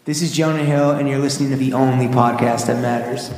This is Jonah Hill, and you're listening to the only podcast that matters.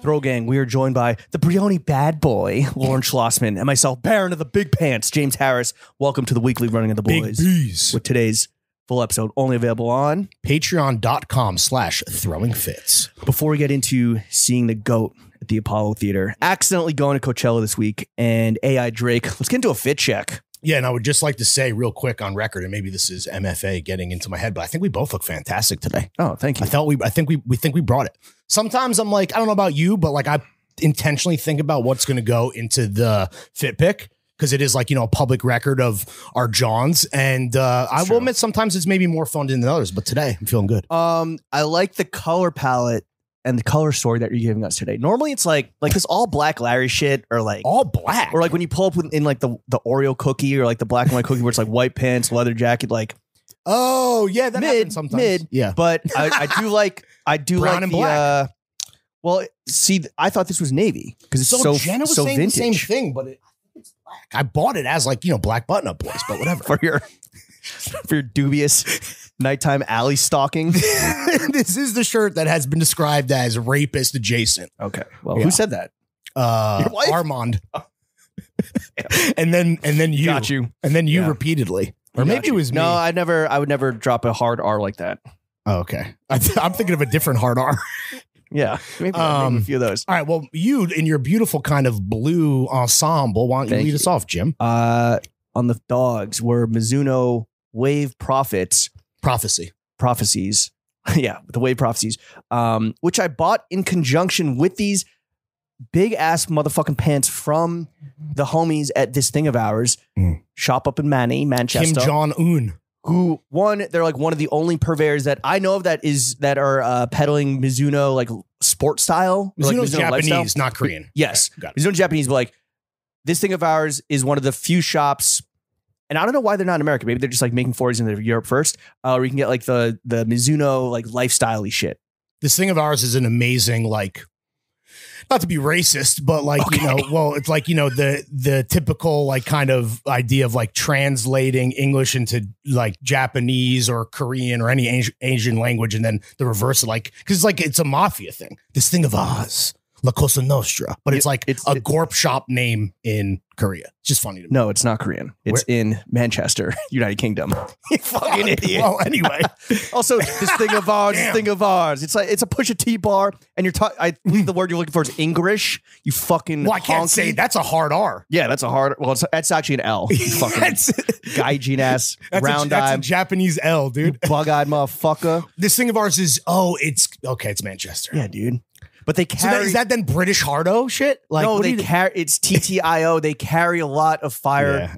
Throw Gang, we are joined by the Brioni bad boy, Lauren Schlossman, and myself, Baron of the Big Pants, James Harris. Welcome to the weekly Running of the Boys. Big B's. With today's full episode only available on patreon.com/throwingfits. Before we get into seeing the GOAT at the Apollo Theater, accidentally going to Coachella this week, and AI Drake, let's get into a fit check. Yeah, and I would just like to say real quick on record, and maybe this is MFA getting into my head, but I think we both look fantastic today. Oh, thank you. I think we brought it. Sometimes I'm like, I don't know about you, but like I intentionally think about what's going to go into the fit pick because it is like, you know, a public record of our Johns. And I will admit sometimes it's maybe more fun than others, but today I'm feeling good. I like the color palette and the color story that you're giving us today. Normally it's like this all black Larry shit, or like all black, or like when you pull up in like the Oreo cookie, or like the black and white cookie where it's like white pants, leather jacket, like, oh yeah, that happens sometimes. Yeah, but I do like brown and black. Well, see, I thought this was navy because it's so Jenna was so saying vintage. the same thing, but it's black. I bought it as like, you know, black button up boys, but whatever. for your dubious nighttime alley stalking. This is the shirt that has been described as rapist adjacent. Okay, well, who said that? Your wife? Armand. and then you Got you, and then you repeatedly, or maybe it was me. No, I would never drop a hard R like that. Oh, okay, I'm thinking of a different hard R. Yeah, maybe a few of those. All right, well, you in your beautiful kind of blue ensemble, why don't you lead us off, Jim? On the dogs were Mizuno Wave Prophecies. Yeah, the Wave Prophecies, which I bought in conjunction with these big ass motherfucking pants from the homies at this thing of ours, shop up in Manchester. Kim Jong-un. Who they're like one of the only purveyors that I know of that are peddling Mizuno like sport style. Mizuno's like Japanese, lifestyle. not Korean. Yes. Got it. Mizuno Japanese, but like this thing of ours is one of the few shops, and I don't know why they're not in America. Maybe they're just like making 40s in Europe first, where you can get like the Mizuno like lifestyle-y shit. This thing of ours is an amazing, like, not to be racist, but like, you know, well, it's like, you know, the typical like kind of idea of like translating English into like Japanese or Korean or any Asian language. And then the reverse, like, because like it's a mafia thing. This thing of ours, La Cosa Nostra, but it's a Gorp shop name in Korea. It's just funny to me. No, it's not Korean. It's in Manchester, United Kingdom. You fucking idiot. Well, anyway. Also, this thing of ours, this thing of ours. It's like, it's a Pusha T bar, and you're talking, I think the word you're looking for is English. You fucking Well, I can't honky. say that's a hard R. Yeah, that's a hard, well, it's actually an L. You fucking gaijin ass, round eye. That's a Japanese L, dude. Bug-eyed motherfucker. This thing of ours is, it's Manchester. Yeah, dude. But they carry... is that then British hardo shit? Like, no, they carry... It's TTIO. They carry a lot of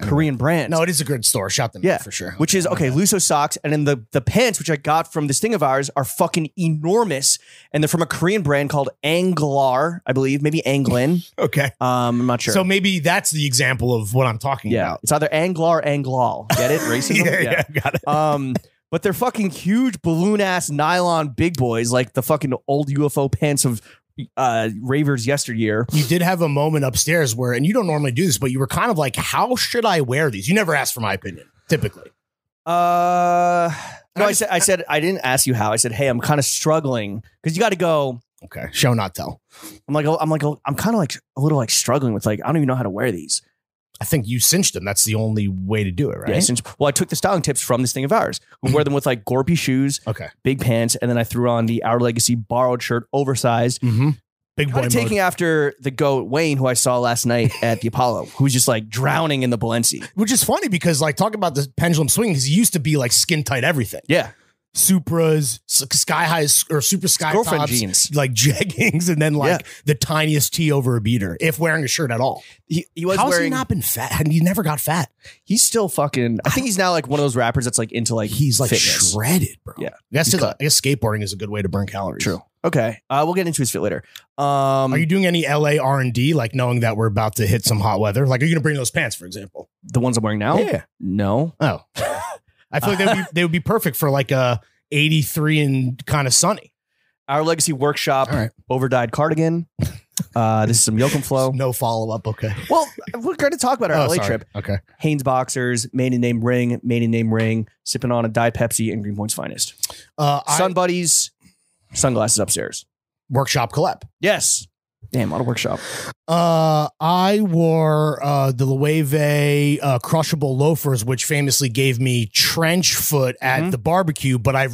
Korean brands. No, it is a good store. Shout them out for sure. Which is, Luso socks. And then the pants, which I got from this thing of ours, are fucking enormous. And they're from a Korean brand called Anglar, I believe. Maybe Anglin. Okay. I'm not sure. So maybe that's the example of what I'm talking about. It's either Anglar or Anglal. Get it? Racism? yeah, got it. But they're fucking huge balloon-ass nylon big boys, like the fucking old UFO pants of ravers yesteryear. You did have a moment upstairs where, and you don't normally do this, but you were kind of like, how should I wear these? You never ask for my opinion, typically. No, I said, I didn't ask you how. I said, hey, I'm kind of struggling because you got to go. Okay. Show, not tell. I'm kind of like a little like struggling with like, I don't even know how to wear these. I think you cinched them. That's the only way to do it, right? Yeah, well, I took the styling tips from this thing of ours. We wear them with like Gorpy shoes, big pants, and then I threw on the Our Legacy borrowed shirt, oversized. Big boy taking after the GOAT Wayne, who I saw last night at the Apollo, who's just like drowning in the Balenci. Which is funny because like talk about the pendulum swing, because he used to be like skin tight everything. Yeah. Supras, sky highs, or super sky girlfriend tops, jeans, like jeggings, and then like the tiniest tee over a beater, if wearing a shirt at all. He was How wearing. Has he not been fat? And he never got fat. He's still fucking. I think he's now like one of those rappers that's like into like he's like fitness. Shredded, bro. Yeah, I guess skateboarding is a good way to burn calories. True. Okay, we'll get into his fit later. Are you doing any LA R&D, like knowing that we're about to hit some hot weather? Like, are you gonna bring those pants, for example? The ones I'm wearing now? Yeah. No. Oh. I feel like they would be perfect for like a 83 and kind of sunny. Our Legacy Workshop overdyed cardigan. This is some Yoakum Flow. No follow-up, okay. Well, we're going to talk about our LA trip. Okay. Hanes boxers, maiden name ring, sipping on a Diet Pepsi and Greenpoint's finest. Sun Buddies, sunglasses upstairs. Workshop collab. Yes. Damn, auto workshop. I wore the Loewe crushable loafers, which famously gave me trench foot at the barbecue, but I've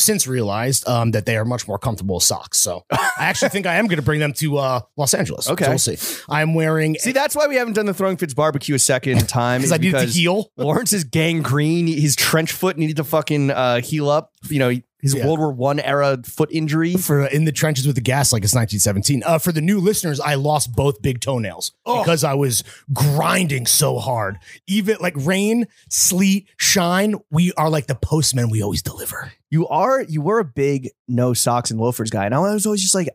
since realized that they are much more comfortable as socks. So I actually think I am going to bring them to Los Angeles. Okay. So we'll see. I'm wearing... See, that's why we haven't done the Throwing Fits barbecue a second time. Because I needed to heal. Lawrence is gangrene. His trench foot needed to fucking heal up. You know, his World War I era foot injury. For in the trenches with the gas like it's 1917. For the new listeners, I lost both big toenails because I was grinding so hard. Even like rain, sleet, shine, we are like the postmen we always deliver. You were a big no socks and loafers guy. And I was always just like,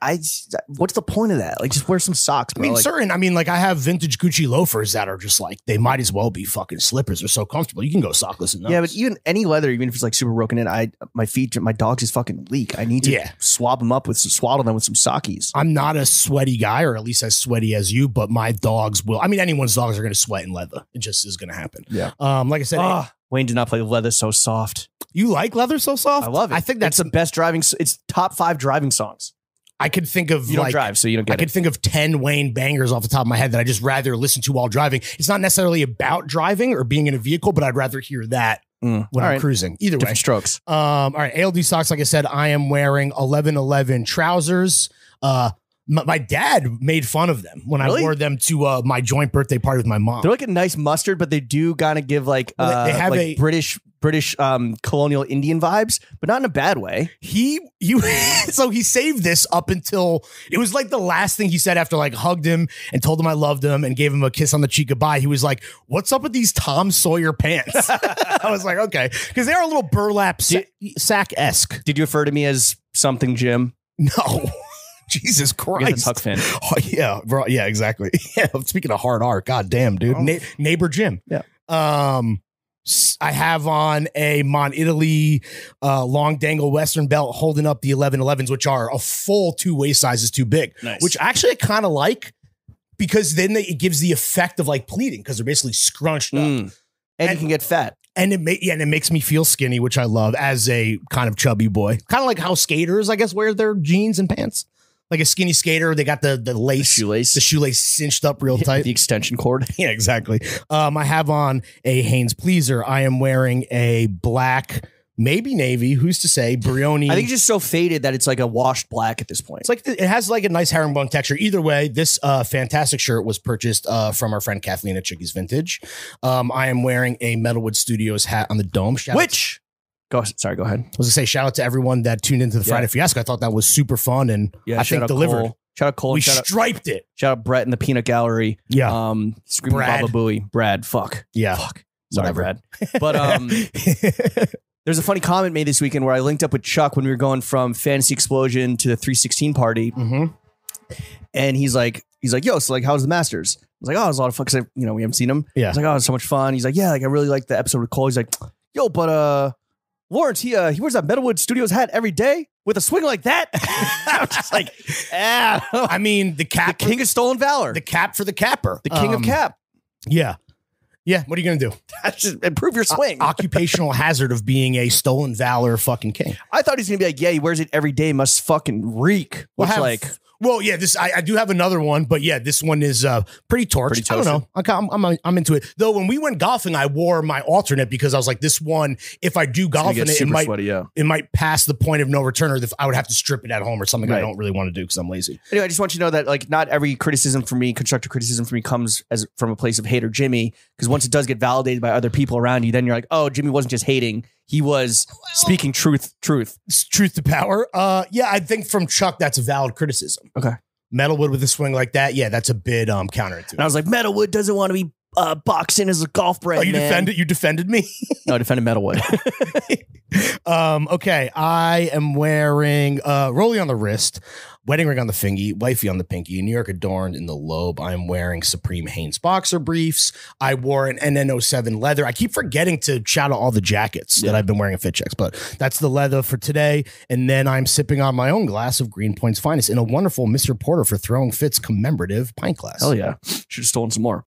what's the point of that? Like, just wear some socks, bro. I have vintage Gucci loafers that are just like, they might as well be fucking slippers. They're so comfortable. You can go sockless in those. Yeah, but even any leather, even if it's like super broken in, my dogs just fucking leak. I need to swaddle them with some sockies. I'm not a sweaty guy, or at least as sweaty as you, but my dogs will. I mean, anyone's dogs are going to sweat in leather. It just is going to happen. Yeah. Like I said, Wayne did not play leather so soft. You like Leather So Soft? I love it. I think that's the best driving. It's top 5 driving songs. I could think of you don't drive, so you don't get. I could think of 10 Wayne bangers off the top of my head that I just rather listen to while driving. It's not necessarily about driving or being in a vehicle, but I'd rather hear that when I'm cruising. Either different way, strokes. All right, ALD socks. Like I said, I am wearing 1111 trousers. My dad made fun of them when I wore them to my joint birthday party with my mom. They're like a nice mustard, but they do kind of give like they have like British colonial Indian vibes, but not in a bad way. So he saved this up until it was like the last thing he said after like hugged him and told him I loved him and gave him a kiss on the cheek goodbye. He was like, "What's up with these Tom Sawyer pants?" I was like, okay, because they're a little burlap sack-esque. Did you refer to me as something, Jim? No. Jesus Christ. Tuck fin. Oh, yeah, bro. Yeah, exactly. Yeah. Speaking of hard R, god damn, dude. Neighbor Jim. Yeah. I have on a Mon Italy long dangle Western belt holding up the 1111s, which are a full 2 waist sizes too big, which actually I kind of like because then it gives the effect of like pleating because they're basically scrunched up. And you can get fat. And it makes me feel skinny, which I love as a kind of chubby boy. Kind of like how skaters, I guess, wear their jeans and pants. Like a skinny skater, they got the shoelace cinched up real tight. The extension cord. Yeah, exactly. I have on a Hanes Pleaser. I am wearing a black, maybe navy, who's to say, Brioni. I think it's just so faded that it's like a washed black at this point. It's like it has like a nice herringbone texture. Either way, this fantastic shirt was purchased from our friend Kathleen at Chickies Vintage. I am wearing a Metalwood Studios hat on the dome. Go ahead. I was gonna say shout out to everyone that tuned into the Friday Fiasco. I thought that was super fun and I think delivered. Cole. Shout out Cole. We striped it. Shout out Brett in the Peanut Gallery. Yeah. Screaming Baba Booey. Brad. Fuck. Yeah. Fuck. Sorry, Brad. But there's a funny comment made this weekend where I linked up with Chuck when we were going from Fantasy Explosion to the 316 party, and he's like, yo, so like, how's the Masters? I was like, oh, it was a lot of fun because we haven't seen him. Yeah. I was like, oh, it's so much fun. He's like, yeah, like I really like the episode with Cole. He's like, yo, but Lawrence, he wears that Metalwood Studios hat every day with a swing like that. I'm just like, I mean, the cap, the king of stolen valor, the cap for the capper, the king of cap. Yeah. Yeah. What are you going to do? Just improve your swing. Occupational hazard of being a stolen valor fucking king. I thought he's going to be like, yeah, he wears it every day. Must fucking reek. Well, yeah, I do have another one, but yeah, this one is pretty torched. I don't know. I'm into it. Though when we went golfing, I wore my alternate because I was like, this one, if I do golf in it, it might pass the point of no return, or I would have to strip it at home or something I don't really want to do because I'm lazy. Anyway, I just want you to know that like not every criticism from me, constructive criticism from me comes from a place of hate or Jimmy, because once it does get validated by other people around you, then you're like, oh, Jimmy wasn't just hating. He was speaking truth to power. Yeah, I think from Chuck, that's a valid criticism. Okay. Metalwood with a swing like that. Yeah, that's a bit counterintuitive. And I was like, Metalwood doesn't want to be boxed in as a golf brand. Oh, you defended me? No, I defended Metalwood. Okay, I am wearing Rollie on the wrist, Wedding ring on the fingy, wifey on the pinky, New York adorned in the lobe. I'm wearing Supreme Hanes boxer briefs. I wore an NN07 leather. I keep forgetting to shout out all the jackets that I've been wearing at Fit Checks, but that's the leather for today. And then I'm sipping on my own glass of Greenpoint's finest in a wonderful Mr. Porter for Throwing Fits commemorative pint glass. Hell yeah. Should have stolen some more.